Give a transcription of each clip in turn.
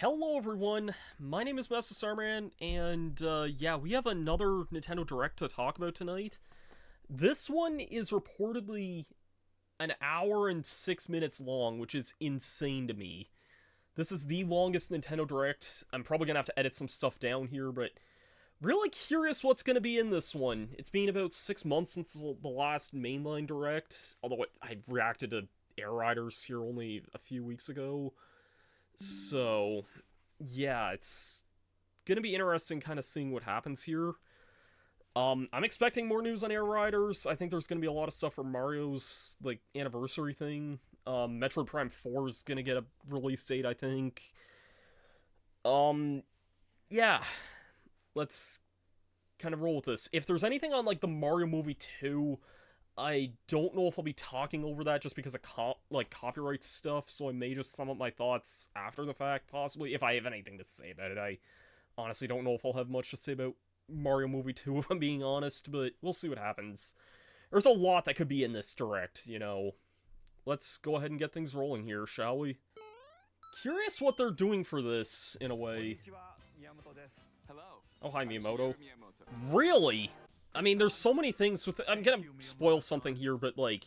Hello everyone, my name is Master Starman, and yeah, we have another Nintendo Direct to talk about tonight. This one is reportedly an hour and 6 minutes long, which is insane to me. This is the longest Nintendo Direct. I'm probably gonna have to edit some stuff down here, but really curious what's gonna be in this one. It's been about 6 months since the last mainline Direct, although I reacted to Air Riders here only a few weeks ago. So, yeah, it's gonna be interesting kind of seeing what happens here. I'm expecting more news on Air Riders. I think there's gonna be a lot of stuff for Mario's, like, anniversary thing. Metroid Prime 4 is gonna get a release date, I think. Yeah, let's kind of roll with this. If there's anything on, like, the Mario movie 2, I don't know if I'll be talking over that just because of copyright stuff, so I may just sum up my thoughts after the fact, possibly, if I have anything to say about it. I honestly don't know if I'll have much to say about Mario Movie 2, if I'm being honest, but we'll see what happens. There's a lot that could be in this Direct, you know. Let's go ahead and get things rolling here, shall we? Curious what they're doing for this, in a way. Oh, hi, Miyamoto. Really? I mean, there's so many things with... I'm gonna spoil something here, but, like,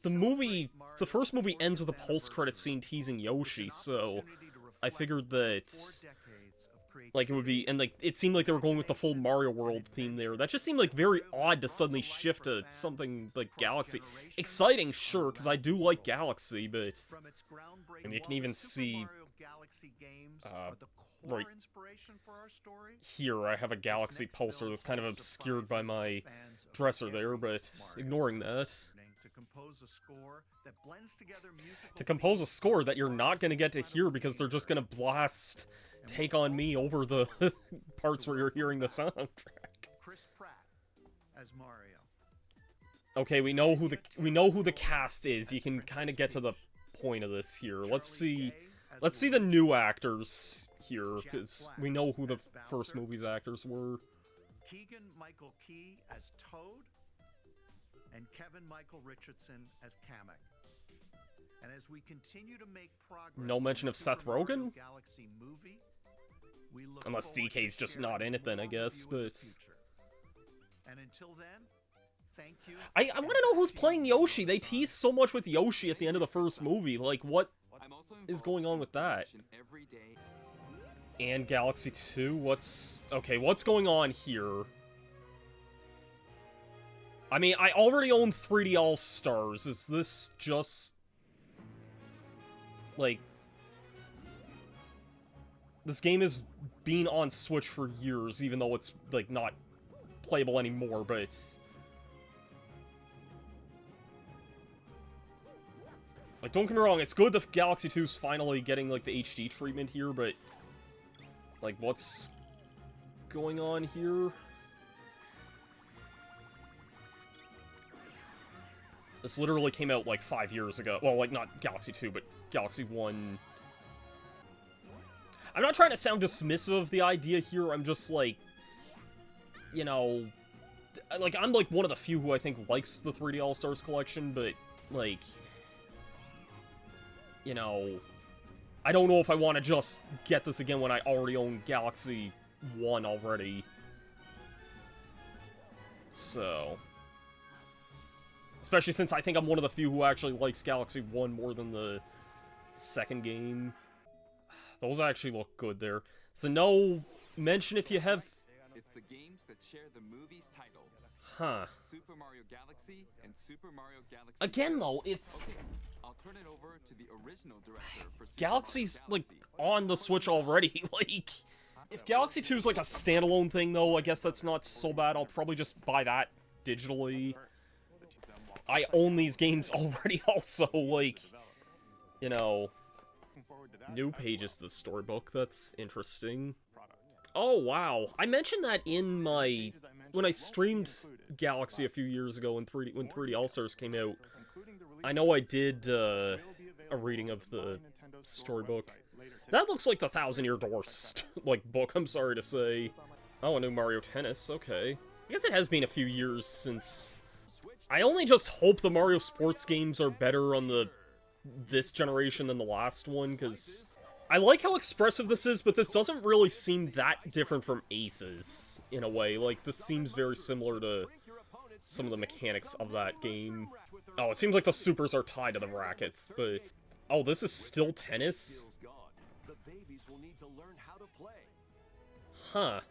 the first movie ends with a post-credit scene teasing Yoshi, so I figured that, like, it would be... And, like, it seemed like they were going with the full Mario World theme there. That just seemed, like, very odd to suddenly shift to something like Galaxy. Exciting, sure, because I do like Galaxy, but... And you can even see... right here, I have a Galaxy poster that's kind of obscured by my dresser there, but ignoring that. To compose a score that you're not going to get to hear because they're just going to blast Take On Me over the parts where you're hearing the soundtrack. Okay, we know who the cast is. You can kind of get to the point of this here. Let's see the new actors here, because we know who the first movie's actors were. Keegan-Michael Key as Toad, and Kevin-Michael Richardson as Kamek. And as we continue to make progress, no mention of Seth Rogen? Movie, unless DK's just not in it then, I guess, but... And until then, thank you. I want to know who's playing Yoshi. They teased so much with Yoshi at the end of the first movie. Like, what is going on with that? And Galaxy 2, what's going on here? I mean, I already own 3D All-Stars. Is this just... like... This game has been on Switch for years, even though it's, like, not playable anymore, but it's... Like, don't get me wrong, it's good that Galaxy 2's finally getting, like, the HD treatment here, but... Like, what's going on here? This literally came out, like, 5 years ago. Well, like, not Galaxy 2, but Galaxy 1. I'm not trying to sound dismissive of the idea here, I'm just, like... You know... Like, I'm, like, one of the few who I think likes the 3D All-Stars collection, but, like... You know... I don't know if I want to just get this again when I already own Galaxy 1 already. So... Especially since I think I'm one of the few who actually likes Galaxy 1 more than the second game. Those actually look good there. So no mention if you have... It's the games that share the movie's title. Huh. Super Mario Galaxy and Super Mario Galaxy... Again, though, it's... I'll turn it over to the original director for Super Galaxy's, Mario Galaxy. like, on the Switch already. Like, if Galaxy 2 is, like, a standalone thing, though, I guess that's not so bad. I'll probably just buy that digitally. I own these games already also, like, you know... New pages to the storybook, that's interesting. Oh, wow. I mentioned that in my... When I streamed Galaxy a few years ago when 3D All-Stars came out, I know I did a reading of the storybook. That looks like the Thousand Year Door like book, I'm sorry to say. Oh, a new Mario Tennis, okay. I guess it has been a few years since... I only just hope the Mario sports games are better on this generation than the last one, because I like how expressive this is, but this doesn't really seem that different from Aces, in a way. Like, this seems very similar to some of the mechanics of that game. Oh, it seems like the supers are tied to the rackets, but... Oh, this is still tennis? The babies will need to learn how to play Huh.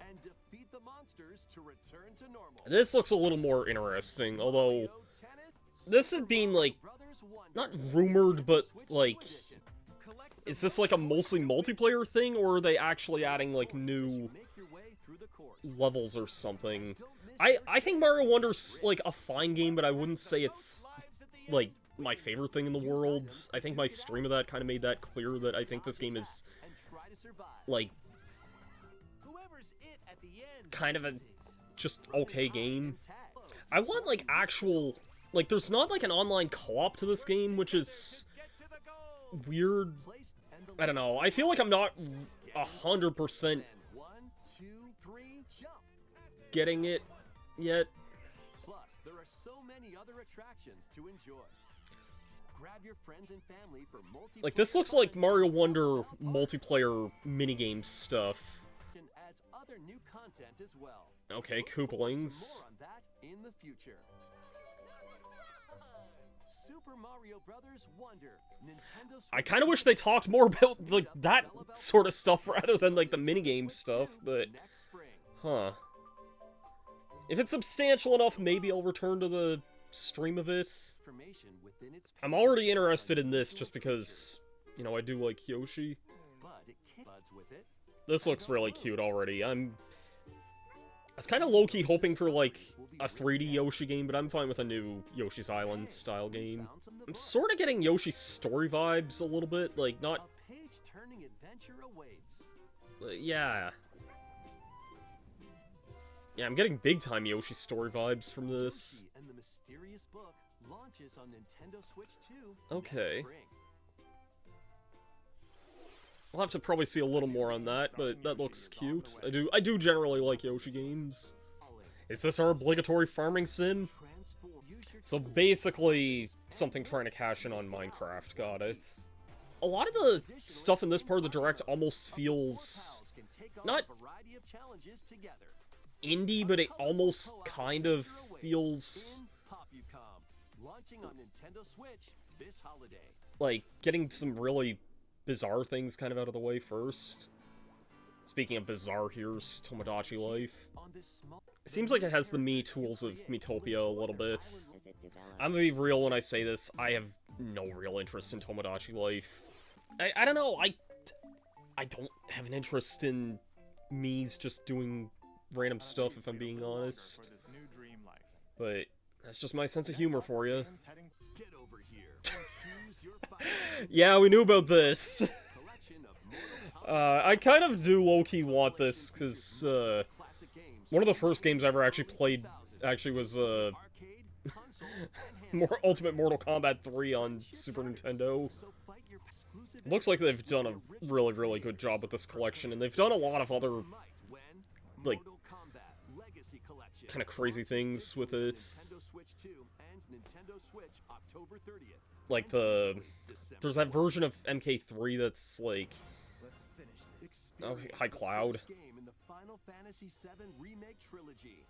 and defeat the monsters to return to normal. This looks a little more interesting, although... This had been, like, not rumored, but, like... Is this, like, a mostly multiplayer thing, or are they actually adding, like, new levels or something? I think Mario Wonder's, like, a fine game, but I wouldn't say it's, like, my favorite thing in the world. I think my stream of that kind of made that clear, that I think this game is, like, kind of a just okay game. I want, like, actual... Like, there's not, like, an online co-op to this game, which is weird. I don't know. I feel like I'm not 100% getting it yet. Plus, there are so many other attractions to enjoy. Grab your friends and family for multiplayer. Like, this looks like Mario Wonder multiplayer minigame stuff. And adds other new content as well. Okay, Look forward to Koopalings. more on that in the future. Super Mario Brothers Wonder. Nintendo I Switch kind of wish they talked more about, like, that sort of stuff rather than, like, the minigame stuff, but... next spring. Huh. If it's substantial enough, maybe I'll return to the stream of it. Information within its I'm already interested in this just because, you know, I do like Yoshi. but it can't buds with it. This looks really cute already. I was kind of low-key hoping for, like, a 3D Yoshi game, but I'm fine with a new Yoshi's Island style game. I'm sort of getting Yoshi's story vibes a little bit, like, not... A page-turning adventure awaits. Yeah. Yeah, I'm getting big-time Yoshi story vibes from this. Yoshi and the Mysterious Book launches on Nintendo Switch 2 Okay. next spring. I'll have to probably see a little more on that, but that looks cute. I do generally like Yoshi games. Is this our obligatory farming sim? Transform. Use your So basically, something trying to cash in on Minecraft, got it. A lot of the stuff in this part of the Direct almost feels can take on not a variety of challenges together. indie, but it almost kind of feels In Popcom, launching on Nintendo Switch this holiday. like getting some really bizarre things kind of out of the way first. Speaking of bizarre, here's Tomodachi Life. On this small It seems like it has the me tools of Miitopia a little bit. I'm gonna be real when I say this, I have no real interest in Tomodachi Life. I don't know, I don't have an interest in me's just doing random stuff, if I'm being honest. But that's just my sense of humor for you. get over here and choose your fighter. Yeah, we knew about this. Collection of Mortal Kombat I kind of do low-key want this, because, classic games. one of the first games I ever actually played actually was, Arcade, console, and handheld. Ultimate Mortal Kombat 3 on Super Nintendo. So fight your exclusive Looks like they've done a really, really good job with this collection, and they've done a lot of other, might when like, Mortal Kombat Legacy Collection. kind of crazy things with it. Nintendo Switch 2 and Nintendo Switch October 30th. Like there's that version of MK3 that's like, Experience High the Cloud. first game in the Final Fantasy VII Remake Trilogy.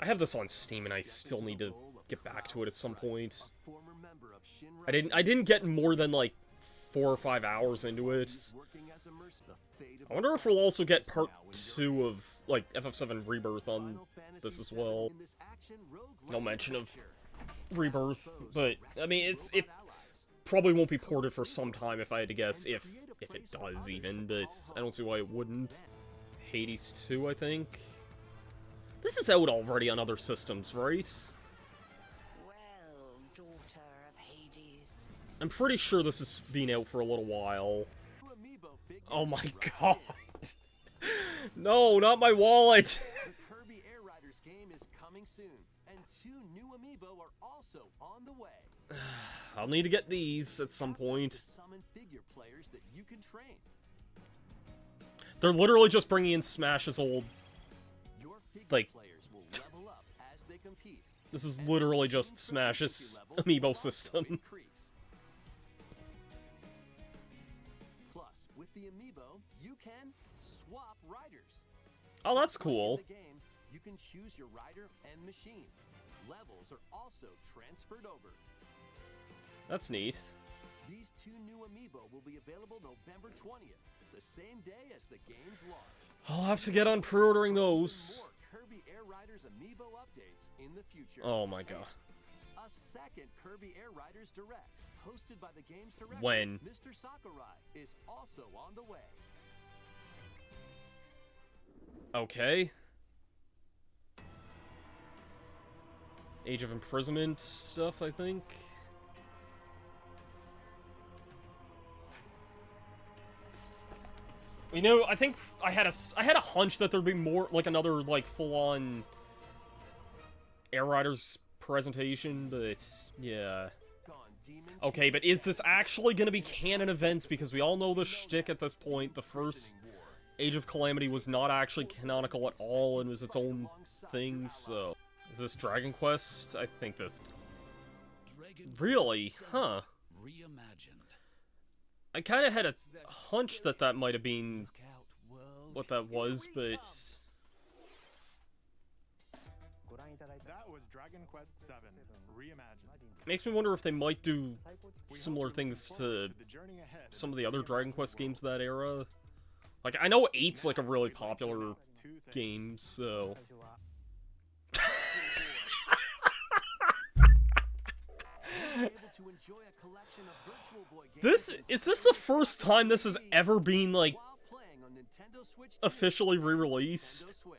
I have this on Steam and I still need to get back to it at some point. A former member of Shinra I didn't get more than like 4 or 5 hours into it. working as a merc- the fate of I wonder if we'll also get part 2 of like FF7 Rebirth on Final Fantasy this as VII well. in this action roguelike No mention of adventure. Rebirth, but I mean it Robot allies. probably won't be ported for some time if I had to guess, if it does even, but I don't see why it wouldn't. Hades 2, I think. This is out already on other systems, right? Well, daughter of Hades. I'm pretty sure this has been out for a little while. Amiibo figures Oh my right god! No, not my wallet! The Kirby Air Riders game is coming soon, and 2 new amiibo are also on the way. I'll need to get these at some point. Summon figure players that you can train. They're literally just bringing in Smash's old... Your figure Like- players will level up as they compete. This is literally just Smash's amiibo system. With the amiibo, you can swap riders. Oh, that's So playing in cool. the game, you can choose your rider and machine. Levels are also transferred over. That's neat. These 2 new amiibo will be available November 20th, the same day as the game's launch. I'll have to get on pre-ordering Even those. more Kirby Air Riders amiibo updates in the future. Oh my god. A second Kirby Air Riders Direct, hosted by the game's director, When? Mr. Sakurai, is also on the way. Okay. Age of Imprisonment stuff, I think. You know, I think I had a hunch that there'd be more, like, another, like, full-on Air Riders presentation, but yeah. Gone Demon Okay, King but is this Jackson, actually gonna be canon events? Because we all know the shtick at this point. The first Imprisoning War. Age of Calamity was not actually canonical at all and was its own thing, so... Is this Dragon Quest? I think this... Really? Huh. Reimagined. I kind of had a hunch that that might have been what that was, but... That was Dragon Quest VII Reimagined. Makes me wonder if they might do We similar hope you're looking things forward to the journey ahead in some of the other Super Dragon Mario Quest World. games of that era. Like, I know 8's like a Now, really we'd like to popular announce 2 things. game, so... Be able to enjoy a collection of Virtual Boy games This and is this the first time this has games ever been, like, while playing on Nintendo Switch 2 officially and re-released? Nintendo Switch.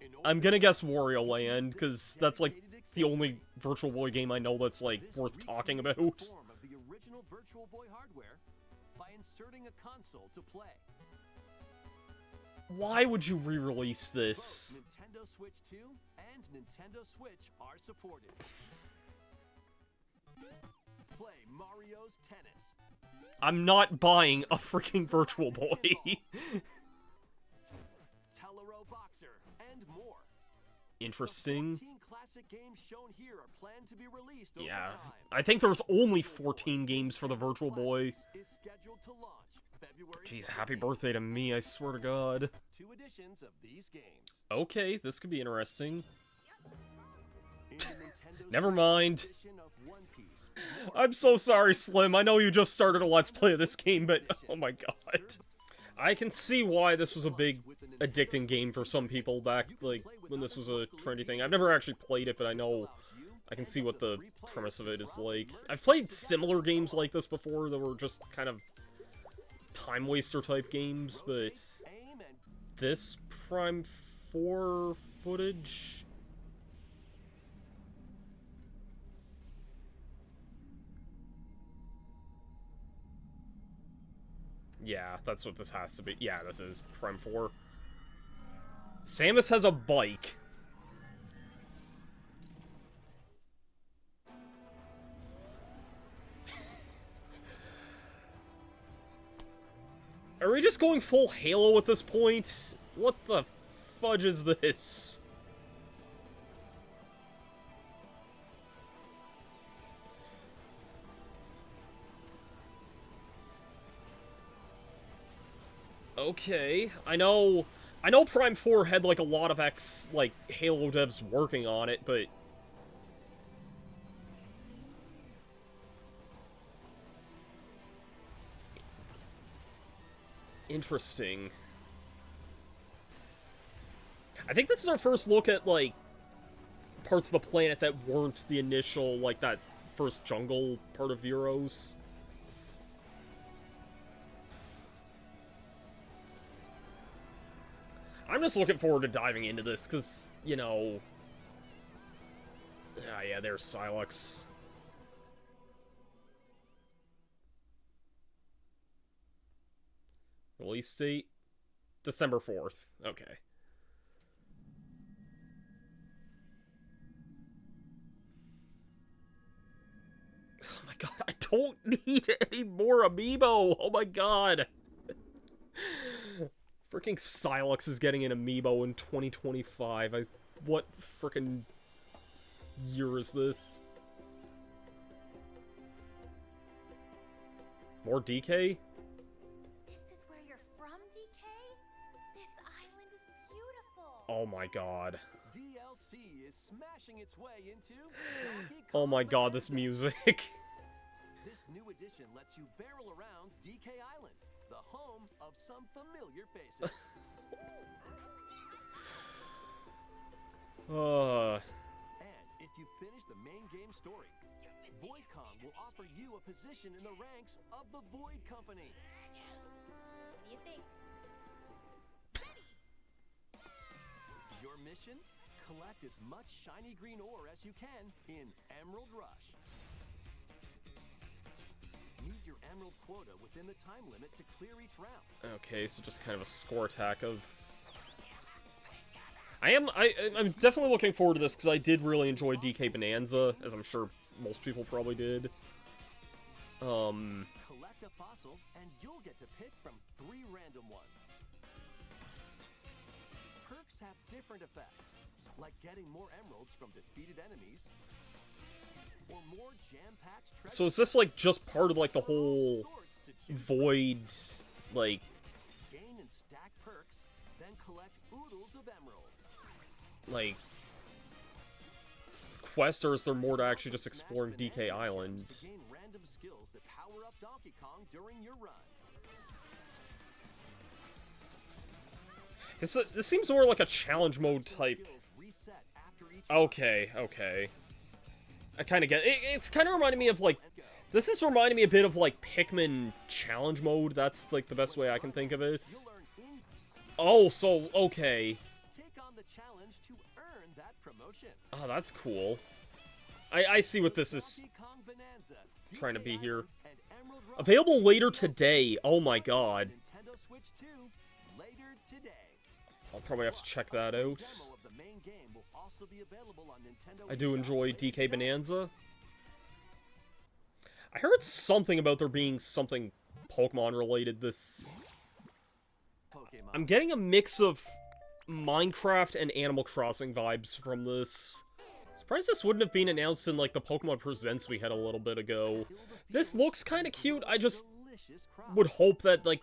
In I'm order gonna to guess enjoy Wario the Land, because that's, like, dedicated the only accessory, Virtual Boy game I know that's, like, this worth talking recreates about. the form of the original Virtual Boy hardware by inserting a console to play. Why would you re-release Both this? Nintendo Switch 2 and Nintendo Switch are supported. Play Mario's Tennis. I'm not buying a freaking Virtual Boy. Tellero Boxer, and more. Interesting. The 14 classic games shown here are planned to be released over Yeah. time. I think there's only 14 games for the Virtual Boy. Classics is scheduled to launch February Jeez, happy 17th. birthday to me, I swear to God. 2 editions of these games. Okay, this could be interesting. In the Nintendo Never Switch mind. edition of One Piece, more I'm so sorry, Slim. I know you just started a Let's Play of this game, but oh my god. I can see why this was a big, addicting game for some people back, like, when this was a trendy thing. I've never actually played it, but I know I can see what the premise of it is like. I've played similar games like this before that were just kind of time waster type games, but aim and this Prime 4 footage... Yeah, that's what this has to be. Yeah, this is Prime 4. Samus has a bike. Are we just going full Halo at this point? What the fudge is this? Okay, I know Prime 4 had, like, a lot of Halo devs working on it, but... Interesting. I think this is our first look at, like, parts of the planet that weren't the initial, like, that first jungle part of Euros. I'm just looking forward to diving into this, because, you know... yeah, there's Silex. Release date? December 4th. Okay. Oh my god, I don't need any more amiibo! Oh my god! Freaking Silex is getting an amiibo in 2025. What freaking year is this? More DK? Oh my god. DLC is smashing its way into Donkey Kong Oh my god, this Bonanza. music. This new edition lets you barrel around DK Island, the home of some familiar faces. And if you finish the main game story, Void Kong will offer you a position in the ranks of the Void Company. What do you think? Your mission? Collect as much shiny green ore as you can in Emerald Rush. Meet your emerald quota within the time limit to clear each round. Okay, so just kind of a score attack of... I'm definitely looking forward to this, because I did really enjoy DK Bonanza, as I'm sure most people probably did. Collect a fossil, and you'll get to pick from 3 random ones. Perks have different effects, like getting more emeralds from defeated enemies, or more jam-packed treasure. So is this, like, just part of, like, the There are all whole sorts to choose from. Void, like... Gain and stack perks, then collect oodles of emeralds. like quest, or is there more to actually just Smash exploring Bonanza DK chips Island? to gain random skills that power up Donkey Kong during your run. This seems more like a challenge mode Those type. skills reset after each run. Okay. I kind of get it. It's kind of reminding me of like And go. this is reminding me a bit of like Pikmin challenge mode. That's like the best way I can think of it. You'll learn in Oh, so okay. take on the challenge to earn that promotion. Oh, that's cool. I see what this is Donkey Kong Bonanza, trying to DK be here. Island, and Emerald Rush. Available later today. Oh my god. Nintendo Switch 2 later today. I'll probably have to check that A out. demo of the main game will also be available on Nintendo I do eShop enjoy later DK today. Bonanza. I heard something about there being something Pokemon related this... Pokemon. I'm getting a mix of Minecraft and Animal Crossing vibes from this. Surprised this wouldn't have been announced in, like, the Pokemon Presents we had a little bit ago. This looks kind of cute. I just Delicious crops. would hope that, like,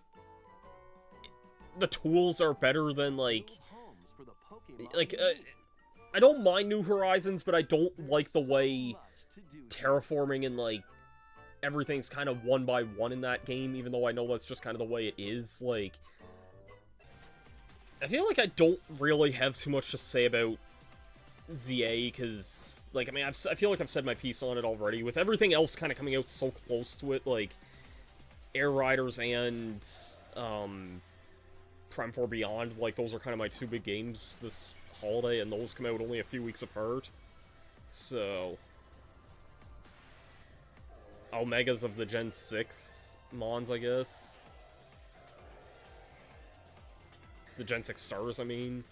the tools are better than, like... Homes for the Pokemon Like, you need. I don't mind New Horizons, but I don't like the So way much to do here. terraforming and, like, everything's kind of one by one in that game, even though I know that's just kind of the way it is. Like, I feel like I don't really have too much to say about ZA, because, like, I mean, I feel like I've said my piece on it already. With everything else kind of coming out so close to it, like, Air Riders and, Prime 4 Beyond, like, those are kind of my 2 big games this holiday, and those come out only a few weeks apart. So... Omegas of the Gen 6 Mons, I guess. The Gen 6 Stars, I mean.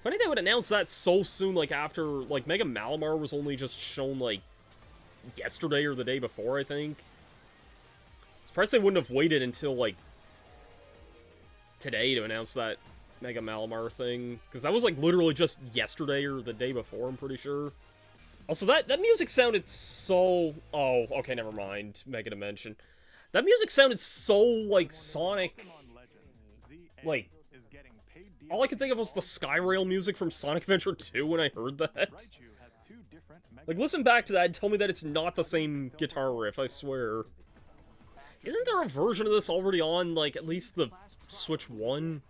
Funny they would announce that so soon, like, after, like, Mega Malamar was only just shown, like, yesterday or the day before, I think. Surprised they wouldn't have waited until, like, today to announce that Mega Malamar thing. Because that was, like, literally just yesterday or the day before, I'm pretty sure. Also, that music sounded so... Oh, okay, never mind. Mega Dimension. That music sounded so, like, Sonic... Pokemon Legends, ZA Like, is getting paid all I could think of was the Skyrail music from Sonic Adventure 2 when I heard that. Raichu has 2 different Mega Like, listen back to that and tell me that it's not the same guitar riff, I swear. Isn't there a version of this already on, like, at least the Switch 1?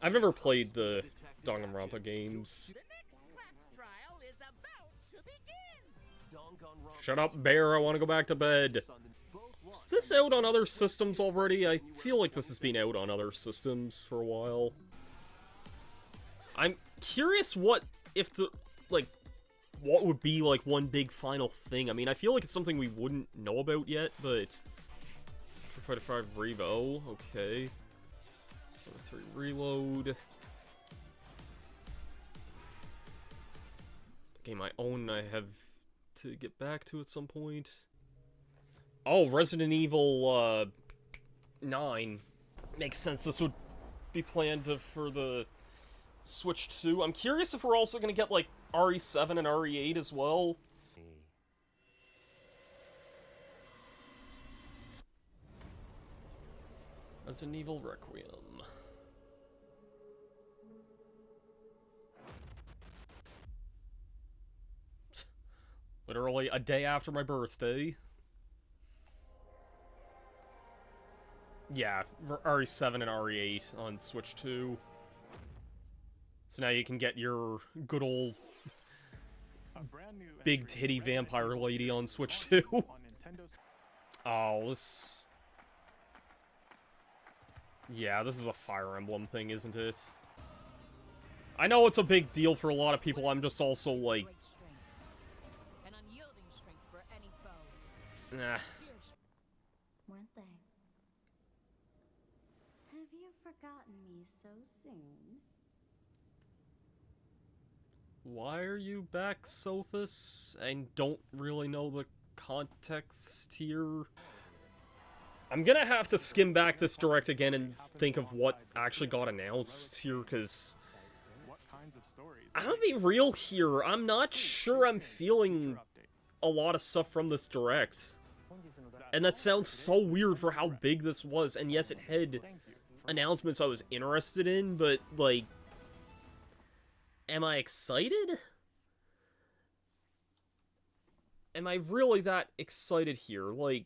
I've never played the Danganronpa games. The next class trial is about to begin. Danganronpa Shut up, Bear, I want to go back to bed. on the- both launch Is this out on other systems already? I feel like this has been out on other systems for a while. I'm curious what would be, like, one big final thing. I mean, I feel like it's something we wouldn't know about yet, but... Street Fighter 5 Revo, okay. Sonic 3 Reload. Game I own, I have to get back to at some point. Oh, Resident Evil, 9. Makes sense this would be planned for the Switch 2. I'm curious if we're also gonna get, like, RE7 and RE8 as well. Resident Evil Requiem. literally a day after my birthday. Yeah, RE7 and RE8 on Switch 2. So now you can get your good old big titty vampire lady on Switch 2. Oh, this... Yeah, this is a Fire Emblem thing, isn't it? I know it's a big deal for a lot of people, I'm just also like... An unyielding strength for any foe. Nah. Weren't they? Have you forgotten me so soon? Why are you back, Sothis? I don't really know the context here. I'm gonna have to skim back this direct again and think of what actually got announced here, because... I'm gonna be real here, I'm not sure I'm feeling a lot of stuff from this direct. And that sounds so weird for how big this was, and yes, it had announcements I was interested in, but, like... Am I excited? Am I really that excited here? Like,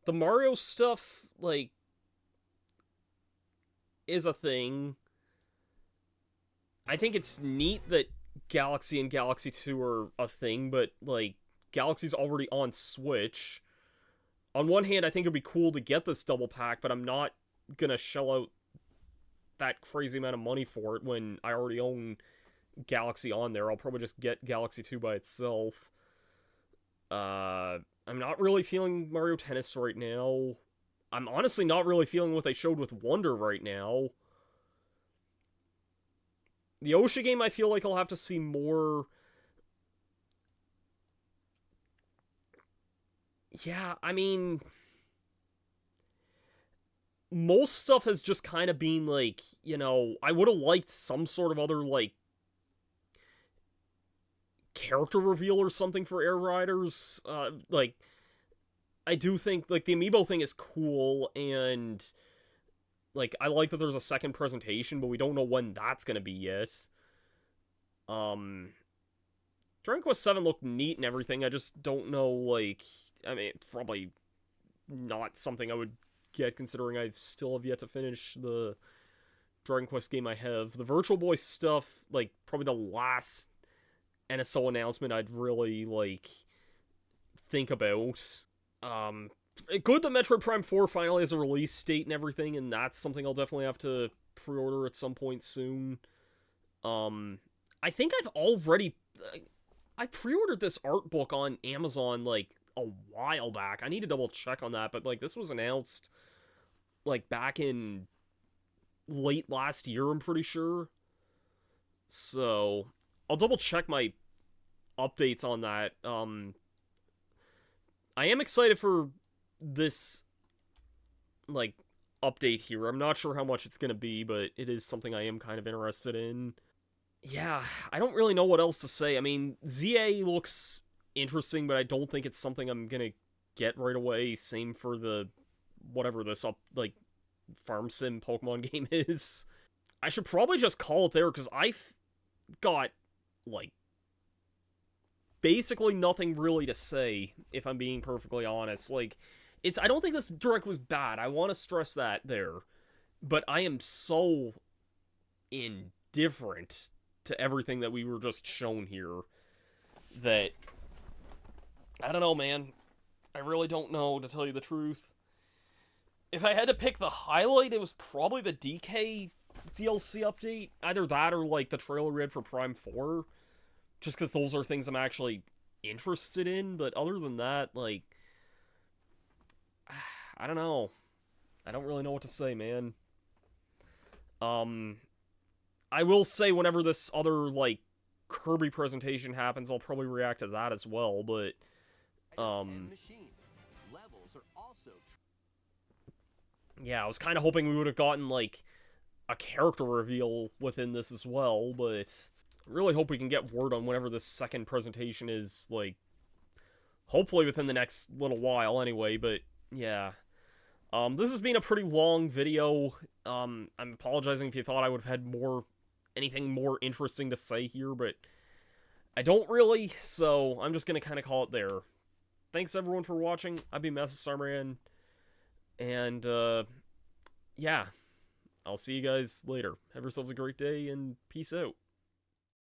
the Mario stuff, like, is a thing. I think it's neat that Galaxy and Galaxy 2 are a thing, but, like, Galaxy's already on Switch. On one hand, I think it'd be cool to get this double pack, but I'm not gonna shell out that crazy amount of money for it when I already own Galaxy on there. I'll probably just get Galaxy 2 by itself. I'm not really feeling Mario Tennis right now. I'm honestly not really feeling what they showed with Wonder right now. The Osha game, I feel like I'll have to see more. Yeah, I mean... most stuff has just kind of been, like, you know, I would have liked some sort of other, like, character reveal or something for Air Riders. Like, I do think, like, the amiibo thing is cool, and, like, I like that there's a second presentation, but we don't know when that's gonna be yet. Dragon Quest VII looked neat and everything, I just don't know, like, I mean, probably not something I would get, considering I still have yet to finish the Dragon Quest game I have. The Virtual Boy stuff, like, probably the last NSO announcement I'd really, like, think about. Good that Metroid Prime 4 finally has a release date and everything, and that's something I'll definitely have to pre-order at some point soon. I think I've already... I pre-ordered this art book on Amazon, like, a while back. I need to double check on that, but, like, this was announced, like, back in late last year, I'm pretty sure. So, I'll double check my updates on that. I am excited for this, like, update here. I'm not sure how much it's gonna be, but it is something I am kind of interested in. Yeah, I don't really know what else to say. I mean, ZA looks interesting, but I don't think it's something I'm gonna get right away. Same for the whatever this like farm sim Pokemon game is. I should probably just call it there, because I've got, like, basically nothing really to say, if I'm being perfectly honest. Like, I don't think this direct was bad, I want to stress that there, but I am so indifferent to everything that we were just shown here that I don't know, man. I really don't know, to tell you the truth. If I had to pick the highlight, it was probably the DK DLC update. Either that or, like, the trailer we had for Prime 4. Just because those are things I'm actually interested in. But other than that, like... I don't know. I don't really know what to say, man. I will say whenever this other, like, Kirby presentation happens, I'll probably react to that as well, but... Levels are also yeah, I was kind of hoping we would have gotten, like, a character reveal within this as well, but I really hope we can get word on whenever this second presentation is, like, hopefully within the next little while anyway, but yeah. This has been a pretty long video. I'm apologizing if you thought I would have had anything more interesting to say here, but I don't really, so I'm just gonna kind of call it there. Thanks everyone for watching. I've been Master Starman, and yeah, I'll see you guys later. Have yourselves a great day, and peace out.